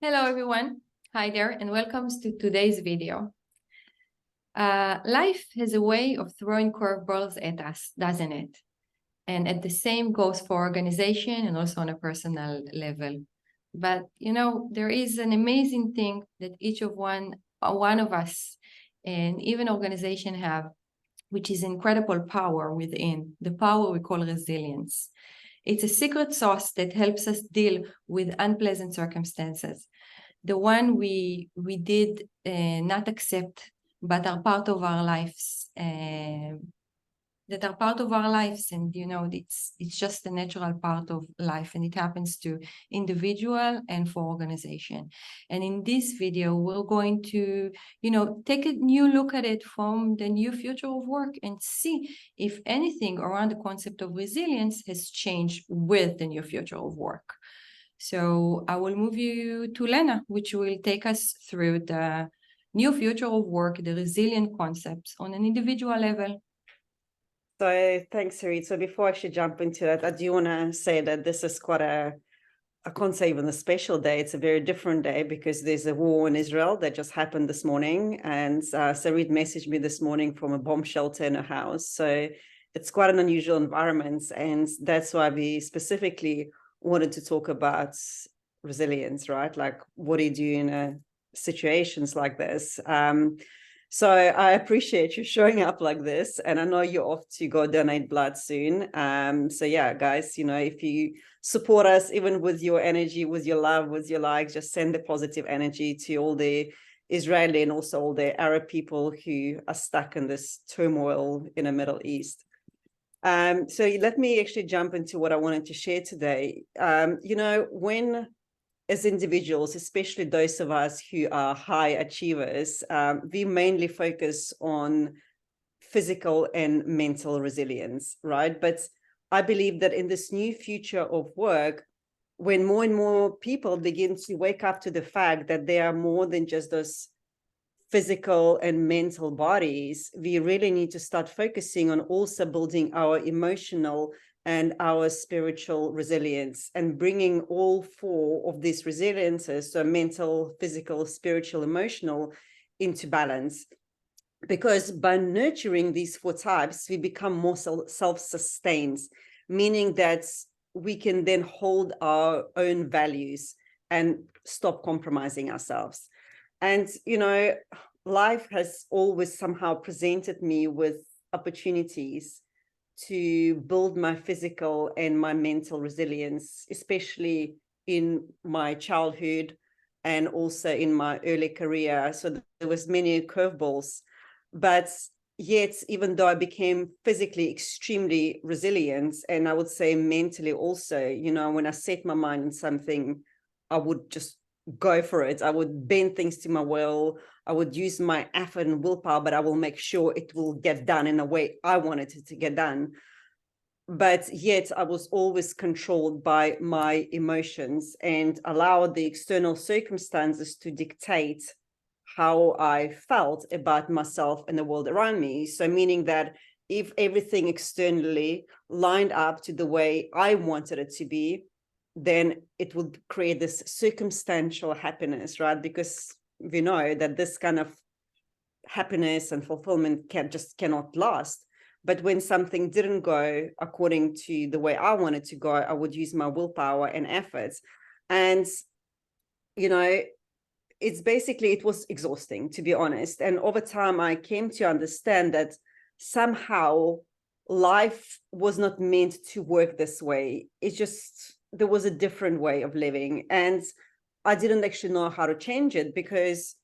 Hello, everyone. Hi there, and welcome to today's video. Life has a way of throwing curveballs at us, doesn't it? And at the same goes for organization and also on a personal level. But there is an amazing thing that each of one of us and even organization have, which is incredible power within, the power we call resilience. It's a secret sauce that helps us deal with unpleasant circumstances, the one we did not accept, but are part of our lives, and it's just a natural part of life, and it happens to individual and for organization. And in this video, we're going to take a new look at it from the new future of work and see if anything around the concept of resilience has changed with the new future of work. So I will move you to Lena, which will take us through the new future of work, the resilient concepts on an individual level. So thanks, Sarit. So before I actually jump into that, I do want to say that this is quite I can't say even a special day. It's a very different day because there's a war in Israel that just happened this morning. And Sarit messaged me this morning from a bomb shelter in her house. So it's quite an unusual environment. And that's why we specifically wanted to talk about resilience, right? Like, what do you do in situations like this? So I appreciate you showing up like this, and I know you're off to go donate blood soon. So yeah, guys, if you support us, even with your energy, with your love, with your likes, just send the positive energy to all the Israeli and also all the Arab people who are stuck in this turmoil in the Middle East. So let me actually jump into what I wanted to share today. When as individuals, especially those of us who are high achievers, we mainly focus on physical and mental resilience, right? But I believe that in this new future of work, when more and more people begin to wake up to the fact that they are more than just those physical and mental bodies, we really need to start focusing on also building our emotional and our spiritual resilience and bringing all four of these resiliences, so mental, physical, spiritual, emotional, into balance. Because by nurturing these four types, we become more self-sustained, meaning that we can then hold our own values and stop compromising ourselves. And, life has always somehow presented me with opportunities to build my physical and my mental resilience, especially in my childhood and also in my early career. So there was many curveballs, but yet, even though I became physically extremely resilient, and I would say mentally also, when I set my mind on something, I would just go for it. I would bend things to my will. I would use my effort and willpower, but I will make sure it will get done in a way I wanted it to get done. But yet I was always controlled by my emotions and allowed the external circumstances to dictate how I felt about myself and the world around me. So meaning that if everything externally lined up to the way I wanted it to be, then it would create this circumstantial happiness, right? Because we know that this kind of happiness and fulfillment cannot last. But when something didn't go according to the way I wanted to go, I would use my willpower and efforts. And, it was exhausting, to be honest. And over time, I came to understand that somehow life was not meant to work this way. It's just, there was a different way of living. And I didn't actually know how to change it, because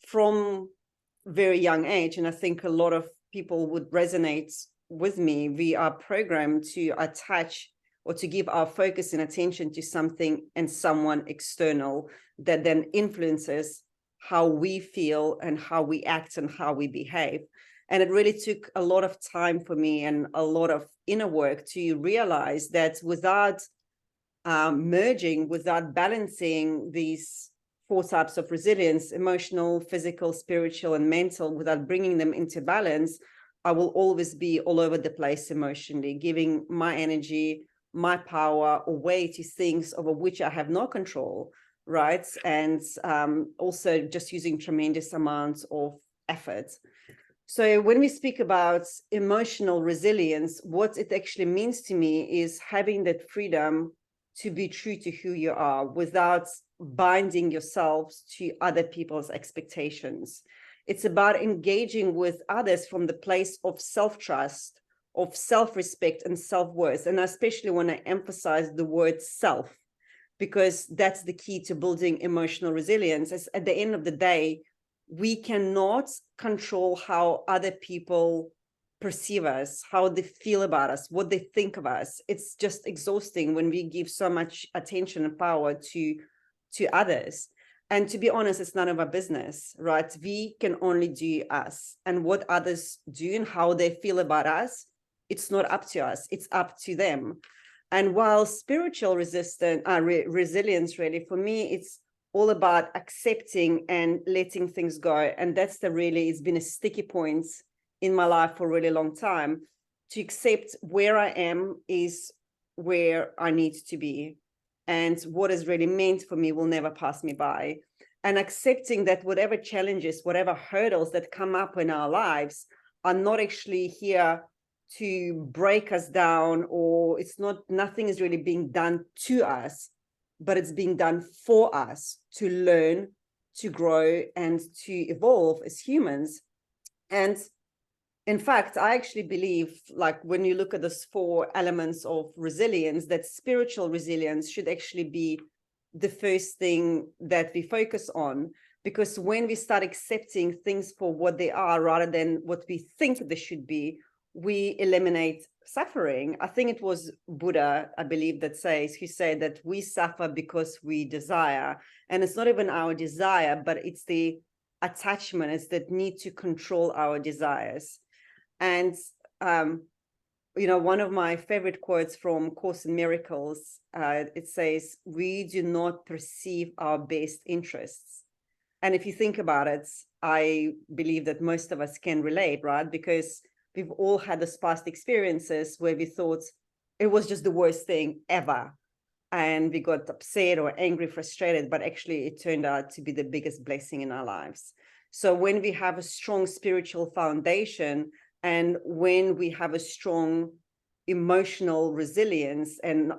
from very young age, and I think a lot of people would resonate with me, we are programmed to attach or to give our focus and attention to something and someone external that then influences how we feel and how we act and how we behave. And it really took a lot of time for me and a lot of inner work to realize that without merging, without balancing these four types of resilience, emotional, physical, spiritual, and mental, without bringing them into balance, I will always be all over the place emotionally, giving my energy, my power away to things over which I have no control. right? And also just using tremendous amounts of effort. So when we speak about emotional resilience, what it actually means to me is having that freedom to be true to who you are without binding yourselves to other people's expectations. It's about engaging with others from the place of self-trust, of self-respect and self-worth. And I especially want to emphasize the word self, because that's the key to building emotional resilience. Is at the end of the day, we cannot control how other people perceive us, how they feel about us, what they think of us. It's just exhausting when we give so much attention and power to others. And to be honest, it's none of our business, right? We can only do us, and what others do and how they feel about us, it's not up to us, it's up to them. And while spiritual resilience, really, for me, it's all about accepting and letting things go. And that's it's been a sticky point in my life for a really long time. To accept where I am is where I need to be. And what is really meant for me will never pass me by. And accepting that whatever challenges, whatever hurdles that come up in our lives are not actually here to break us down, or nothing is really being done to us, but it's being done for us to learn, to grow, and to evolve as humans. And in fact, I actually believe, like, when you look at those 4 elements of resilience, that spiritual resilience should actually be the first thing that we focus on. Because when we start accepting things for what they are rather than what we think they should be, we eliminate suffering. I think it was Buddha, I believe, who said that we suffer because we desire. And it's not even our desire, but it's the attachment, it's that need to control our desires. And one of my favorite quotes from Course in Miracles, it says, "We do not perceive our best interests." And if you think about it, I believe that most of us can relate, right? Because we've all had those past experiences where we thought it was just the worst thing ever. And we got upset or angry, frustrated, but actually it turned out to be the biggest blessing in our lives. So when we have a strong spiritual foundation, and when we have a strong emotional resilience and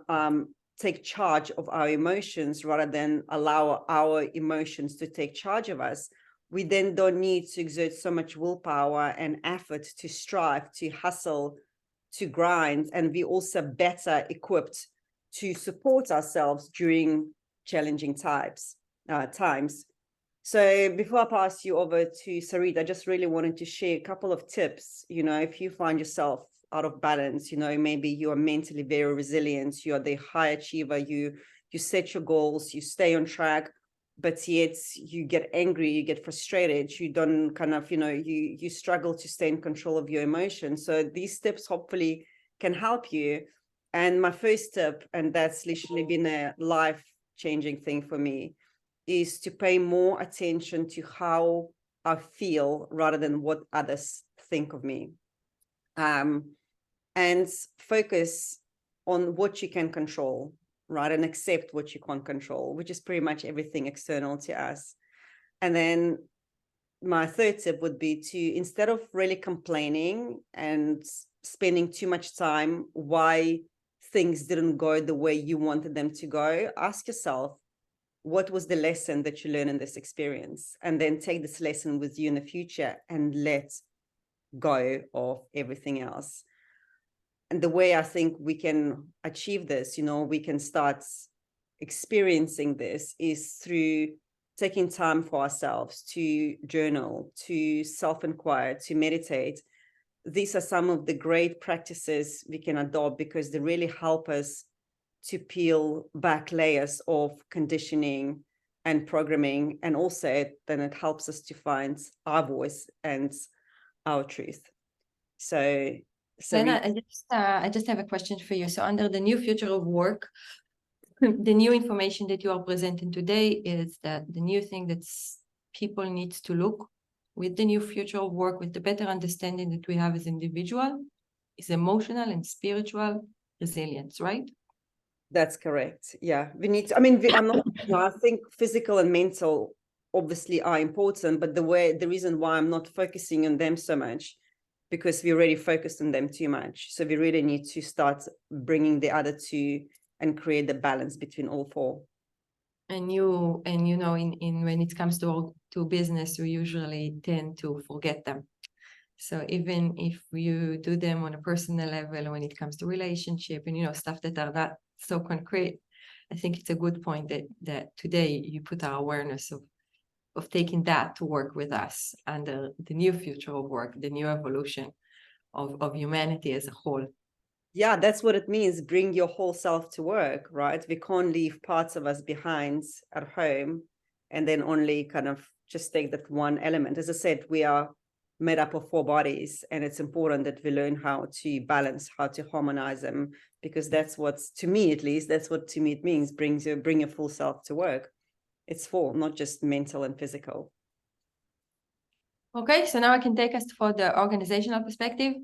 take charge of our emotions rather than allow our emotions to take charge of us, we then don't need to exert so much willpower and effort to strive, to hustle, to grind. And we also better equipped to support ourselves during challenging times. So before I pass you over to Sarit, I just really wanted to share a couple of tips. If you find yourself out of balance, maybe you are mentally very resilient, you are the high achiever, you set your goals, you stay on track, but yet you get angry, you get frustrated, you don't you struggle to stay in control of your emotions. So these tips hopefully can help you. And my first tip, and that's literally been a life-changing thing for me, is to pay more attention to how I feel rather than what others think of me. And focus on what you can control, right? And accept what you can't control, which is pretty much everything external to us. And then my third tip would be to, instead of really complaining and spending too much time why things didn't go the way you wanted them to go, ask yourself, what was the lesson that you learned in this experience? And then take this lesson with you in the future and let go of everything else. And the way I think we can achieve this, we can start experiencing this, is through taking time for ourselves to journal, to self-inquire, to meditate. These are some of the great practices we can adopt because they really help us to peel back layers of conditioning and programming. And also then it helps us to find our voice and our truth. So Lena, I just have a question for you. So under the new future of work, the new information that you are presenting today is that the new thing that people need to look with the new future of work, with the better understanding that we have as individual, is emotional and spiritual resilience, right? That's correct. Yeah, we need to, I mean, I'm not, I think physical and mental obviously are important, but the reason why I'm not focusing on them so much, because we already focused on them too much. So we really need to start bringing the other two and create the balance between all four. And you know, in when it comes to business, you usually tend to forget them. So even if you do them on a personal level, when it comes to relationship and, you know, stuff that are not so concrete, I think it's a good point that today you put our awareness of taking that to work with us under the new future of work, the new evolution of humanity as a whole. Yeah, that's what it means. Bring your whole self to work, right? We can't leave parts of us behind at home and then only kind of just take that one element. As I said, we are made up of four bodies, and it's important that we learn how to balance, how to harmonize them, because that's what's, to me at least, that's what to me it means, bring your full self to work. It's four, not just mental and physical. Okay, so now I can take us for the organizational perspective.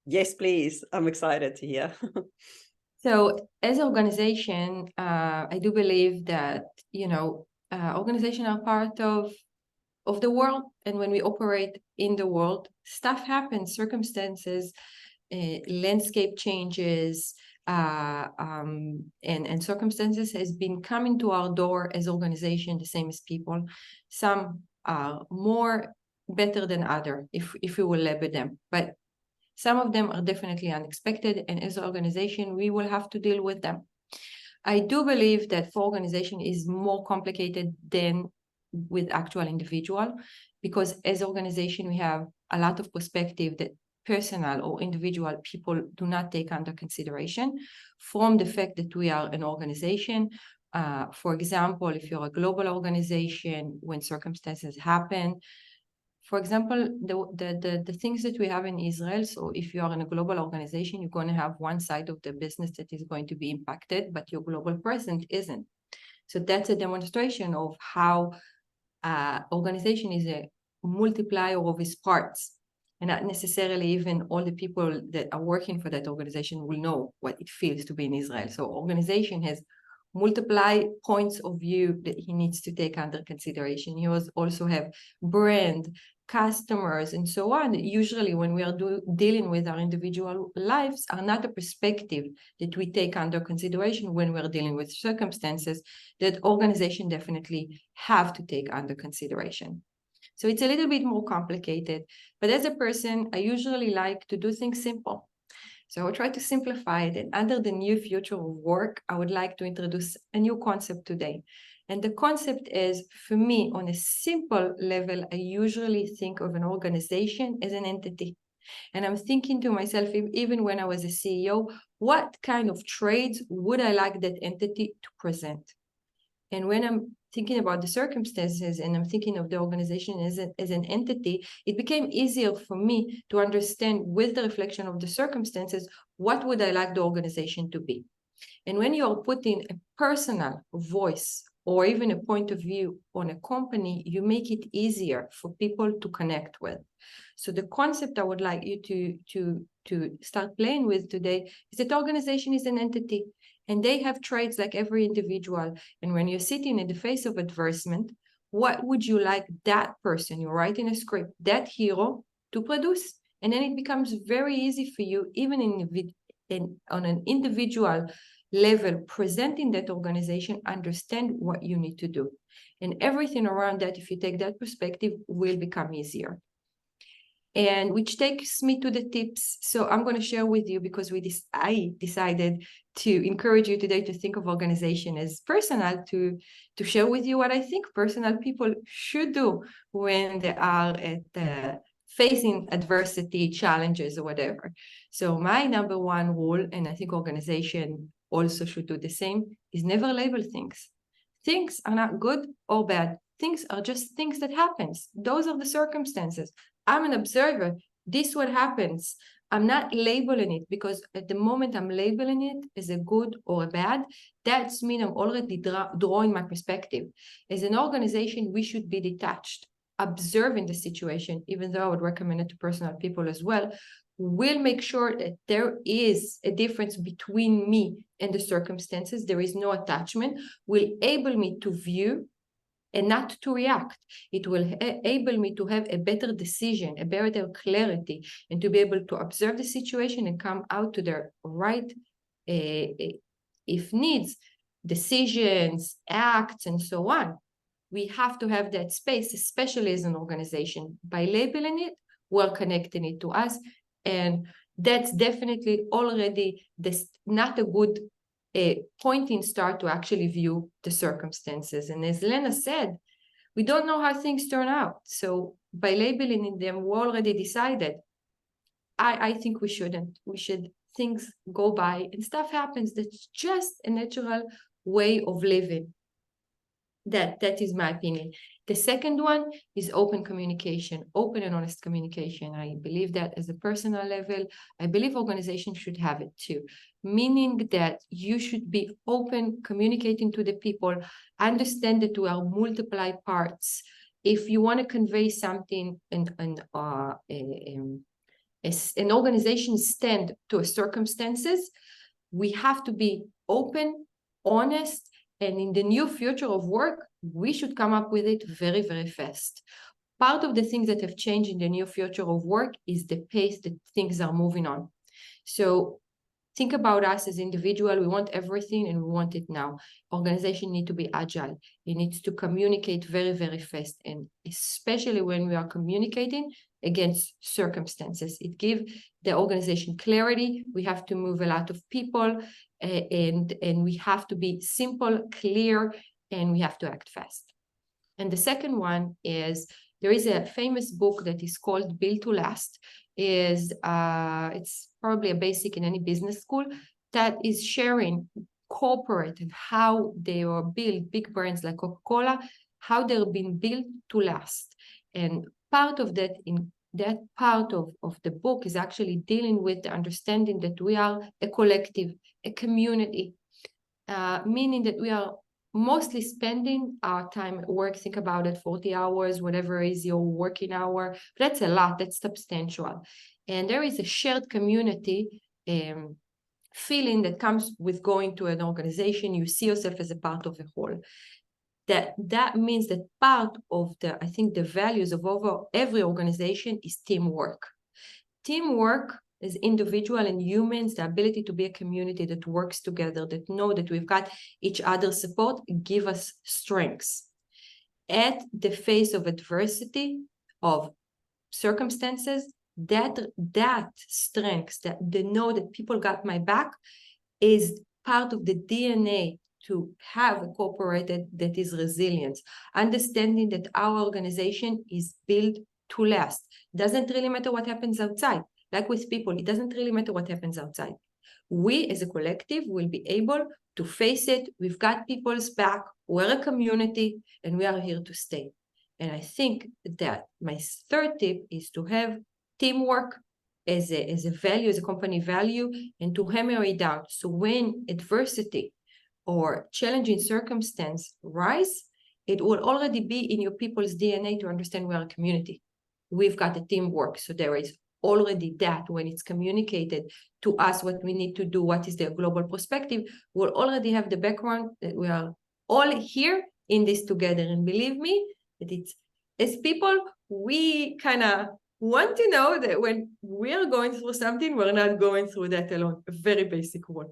Yes, please. I'm excited to hear. So as an organization, I do believe that, you know, organizations are part of the world. And when we operate in the world, stuff happens, circumstances, landscape changes, and circumstances has been coming to our door as organization, the same as people. Some are more better than other, if we will label them. But some of them are definitely unexpected, and as an organization, we will have to deal with them. I do believe that for organization is more complicated than with actual individual, because as organization, we have a lot of perspective that personal or individual people do not take under consideration from the fact that we are an organization. For example, if you're a global organization, when circumstances happen, for example, the things that we have in Israel, so if you are in a global organization, you're going to have one side of the business that is going to be impacted, but your global presence isn't. So that's a demonstration of how organization is a multiplier of its parts. And not necessarily even all the people that are working for that organization will know what it feels to be in Israel. So organization has multiply points of view that he needs to take under consideration. He also have brand, customers, and so on. Usually when we are dealing with our individual lives are not a perspective that we take under consideration when we're dealing with circumstances that organization definitely have to take under consideration. So it's a little bit more complicated, but as a person, I usually like to do things simple. So I will try to simplify it. And under the new future of work, I would like to introduce a new concept today. And the concept is, for me, on a simple level, I usually think of an organization as an entity. And I'm thinking to myself, even when I was a CEO, what kind of traits would I like that entity to present? And when I'm thinking about the circumstances and I'm thinking of the organization as an entity, it became easier for me to understand with the reflection of the circumstances, what would I like the organization to be? And when you're putting a personal voice or even a point of view on a company, you make it easier for people to connect with. So the concept I would like you to start playing with today is that organization is an entity and they have traits like every individual. And when you're sitting in the face of adversity, what would you like that person, you're writing a script, that hero to produce? And then it becomes very easy for you, even on an individual level, presenting that organization, understand what you need to do. And everything around that, if you take that perspective, will become easier. And which takes me to the tips. So I'm going to share with you, because I decided to encourage you today to think of organization as personal, to share with you what I think personal people should do when they are facing adversity, challenges, or whatever. So my number one rule, and I think organization also should do the same, is never label things. Things are not good or bad. Things are just things that happens. Those are the circumstances. I'm an observer. This is what happens. I'm not labeling it, because at the moment I'm labeling it as a good or a bad, that's mean I'm already drawing my perspective. As an organization, we should be detached, observing the situation, even though I would recommend it to personal people as well. will make sure that there is a difference between me and the circumstances. There is no attachment, will enable me to view and not to react. It will enable me to have a better decision, a better clarity, and to be able to observe the situation and come out to the right, if needs, decisions, acts, and so on. We have to have that space, especially as an organization, by labeling it, we're connecting it to us. And that's definitely already not a good pointing start to actually view the circumstances. And as Lena said, we don't know how things turn out. So by labeling them, we already decided. I think we shouldn't. We should, things go by and stuff happens. That's just a natural way of living. That is my opinion. The second one is open communication, open and honest communication. I believe that as a personal level, I believe organizations should have it too, meaning that you should be open, communicating to the people, understand that we are multiple parts. If you want to convey something as an organization stand to a circumstances, we have to be open, honest, and in the new future of work, we should come up with it very, very fast. Part of the things that have changed in the new future of work is the pace that things are moving on. So think about us as individuals. We want everything and we want it now. Organization need to be agile. It needs to communicate very, very fast. And especially when we are communicating against circumstances, it gives the organization clarity. We have to move a lot of people, and we have to be simple, clear, and we have to act fast. And the second one is, there is a famous book that is called Build to Last. It's probably a basic in any business school, that is sharing corporate and how they are built, big brands like Coca-Cola, how they're being built to last. And part of that, in that part of the book, is actually dealing with the understanding that we are a collective, a community, meaning that we are mostly spending our time at work. Think about it, 40 hours, whatever is your working hour. That's a lot, that's substantial. And there is a shared community feeling that comes with going to an organization. You see yourself as a part of a whole. That means that part of I think the values of over every organization is teamwork. Teamwork as individual and humans, the ability to be a community that works together, that know that we've got each other's support, give us strengths. At the face of adversity, of circumstances, that strength, that they know that people got my back, is part of the DNA to have a corporated that is resilient, understanding that our organization is built to last. Doesn't really matter what happens outside. Like with people, it doesn't really matter what happens outside. We as a collective will be able to face it. We've got people's back. We're a community and we are here to stay. And I think that my third tip is to have teamwork as a value, as a company value, and to hammer it down. So when adversity or challenging circumstance rise, it will already be in your people's DNA to understand we are a community. We've got a teamwork. So there is already that when it's communicated to us what we need to do, what is their global perspective, we'll already have the background that we are all here in this together. And believe me, that it's, as people, we kind of want to know that when we're going through something, we're not going through that alone. A very basic one.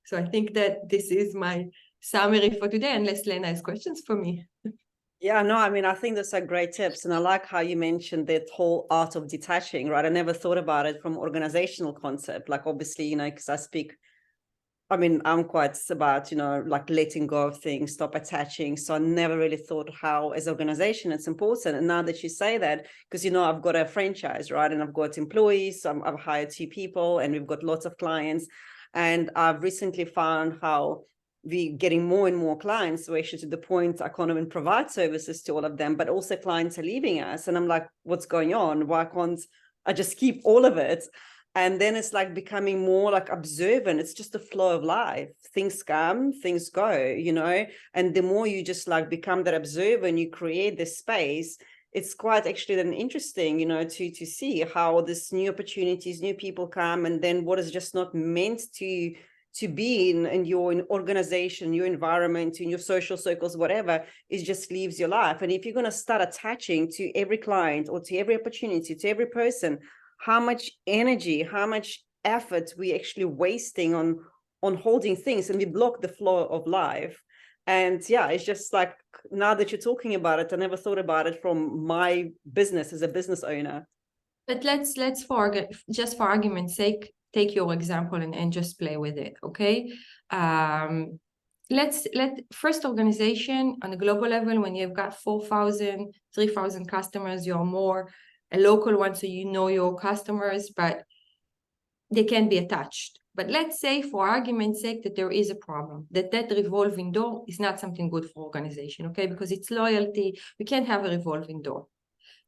So I think that this is my summary for today, unless Lena has questions for me. Yeah, no, I mean, I think those are great tips. And I like how you mentioned that whole art of detaching, right? I never thought about it from organizational concept. Like, obviously, because I'm quite about, like letting go of things, stop attaching. So I never really thought how, as an organization, it's important. And now that you say that, because, I've got a franchise, right? And I've got employees. So I've hired 2 people and we've got lots of clients. And I've recently found how we're getting more and more clients, so actually to the point I can't even provide services to all of them, but also clients are leaving us. And I'm like, what's going on? Why can't I just keep all of it? And then it's like becoming more like observant. It's just the flow of life. Things come, things go, and the more you just like become that observer and you create this space, it's quite actually then interesting, to see how this new opportunities, new people come, and then what is just not meant to be in your organization, your environment, in your social circles, whatever, it just leaves your life. And if you're going to start attaching to every client or to every opportunity, to every person, how much energy, how much effort we actually wasting on holding things, and we block the flow of life. And yeah, it's just like, now that you're talking about it, I never thought about it from my business as a business owner. But let's just for argument's sake, take your example and just play with it, okay? Let first organization on a global level, when you've got 4,000, 3,000 customers, you're more a local one, so you know your customers, but they can be attached. But let's say, for argument's sake, that there is a problem, that revolving door is not something good for organization, okay? Because it's loyalty. We can't have a revolving door.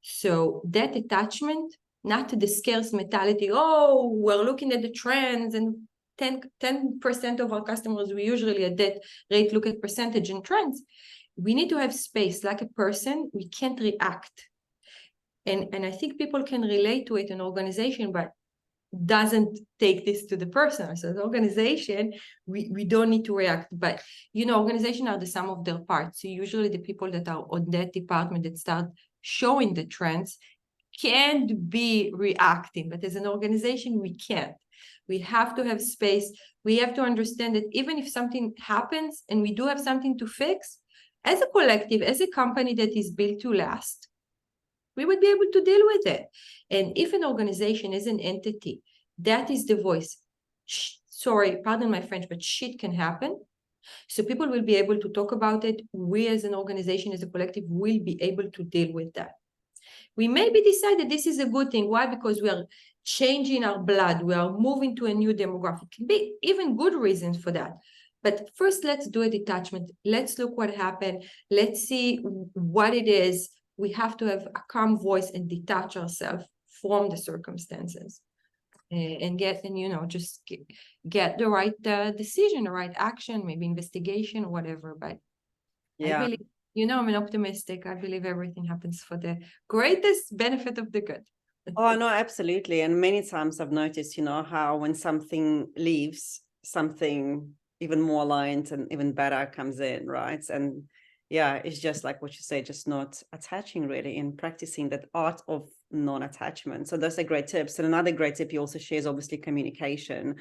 So that attachment, not to the scarce mentality, oh, we're looking at the trends, and 10% of our customers, we usually at that rate look at percentage and trends. We need to have space like a person. We can't react. And I think people can relate to it in organization, but doesn't take this to the personal. So the organization, we don't need to react, but organizations are the sum of their parts. So usually the people that are on that department that start showing the trends can't be reacting, but as an organization, we can't. We have to have space. We have to understand that even if something happens and we do have something to fix, as a collective, as a company that is built to last, we would be able to deal with it. And if an organization is an entity, that is the voice. Sorry, pardon my French, but shit can happen. So people will be able to talk about it. We as an organization, as a collective, will be able to deal with that. We maybe decide that this is a good thing. Why? Because we are changing our blood. We are moving to a new demographic. Can be even good reasons for that. But first, let's do a detachment. Let's look what happened. Let's see what it is. We have to have a calm voice and detach ourselves from the circumstances, and just get the right decision, the right action, maybe investigation or whatever. But yeah, I believe, I'm an optimistic. I believe everything happens for the greatest benefit of the good. Oh, no, absolutely. And many times I've noticed, how when something leaves, something even more aligned and even better comes in, right? And yeah, it's just like what you say, just not attaching really, and practicing that art of non-attachment. So those are great tips. And another great tip you also share is obviously communication.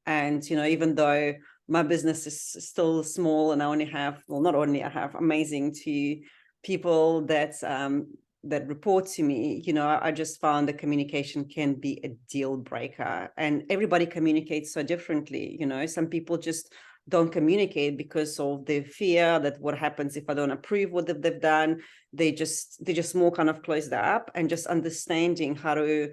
And, even though my business is still small and I only have, well, not only I have amazing people that report to me, I just found that communication can be a deal breaker, and everybody communicates so differently. Some people just don't communicate because of their fear that what happens if I don't approve what they've done. They just more kind of closed up, and just understanding how to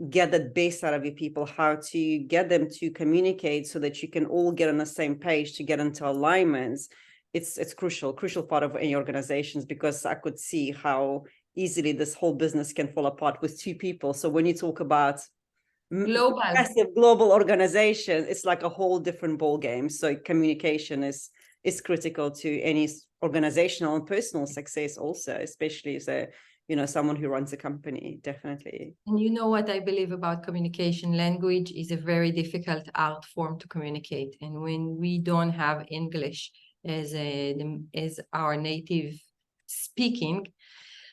get the best out of your people, how to get them to communicate so that you can all get on the same page to get into alignments. It's crucial part of any organizations, because I could see how easily this whole business can fall apart with two people. So when you talk about massive global organization, it's like a whole different ball game. So communication is critical to any organizational and personal success also, especially as someone who runs a company, definitely. And you know what I believe about communication? Language is a very difficult art form to communicate. And when we don't have English as our native speaking,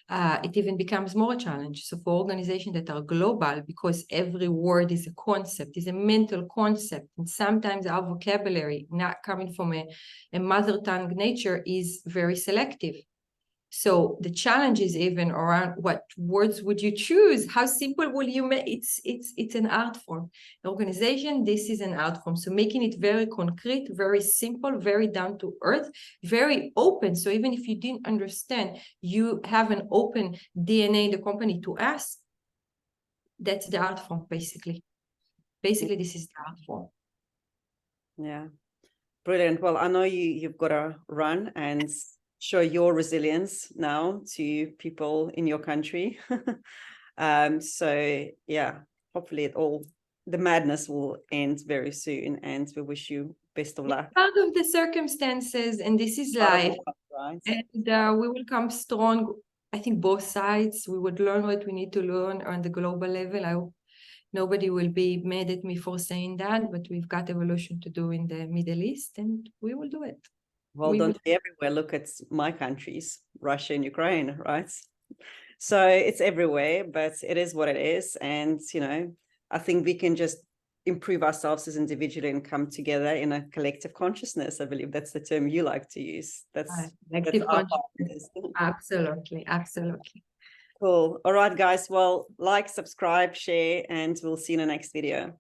it even becomes more a challenge. So for organizations that are global, because every word is a concept, is a mental concept, and sometimes our vocabulary, not coming from a mother tongue nature, is very selective. So the challenge is even around what words would you choose? How simple will you make? It's an art form. Organization, this is an art form. So making it very concrete, very simple, very down to earth, very open. So even if you didn't understand, you have an open DNA in the company to ask. That's the art form, basically. Basically, this is the art form. Yeah, brilliant. Well, I know you've got to run and show your resilience now to people in your country. So yeah, hopefully the madness will end very soon, and we wish you best of luck. Part of the circumstances, and this is life, right? And we will come strong I think both sides, we would learn what we need to learn on the global level. I hope nobody will be mad at me for saying that, but we've got evolution to do in the Middle East, and we will do it. Well, don't be everywhere. Look at my countries, Russia and Ukraine, right? So it's everywhere, but it is what it is. And, you know, I think we can just improve ourselves as individuals and come together in a collective consciousness. I believe that's the term you like to use. Collective our consciousness. Absolutely, absolutely. Cool. All right, guys. Well, like, subscribe, share, and we'll see you in the next video.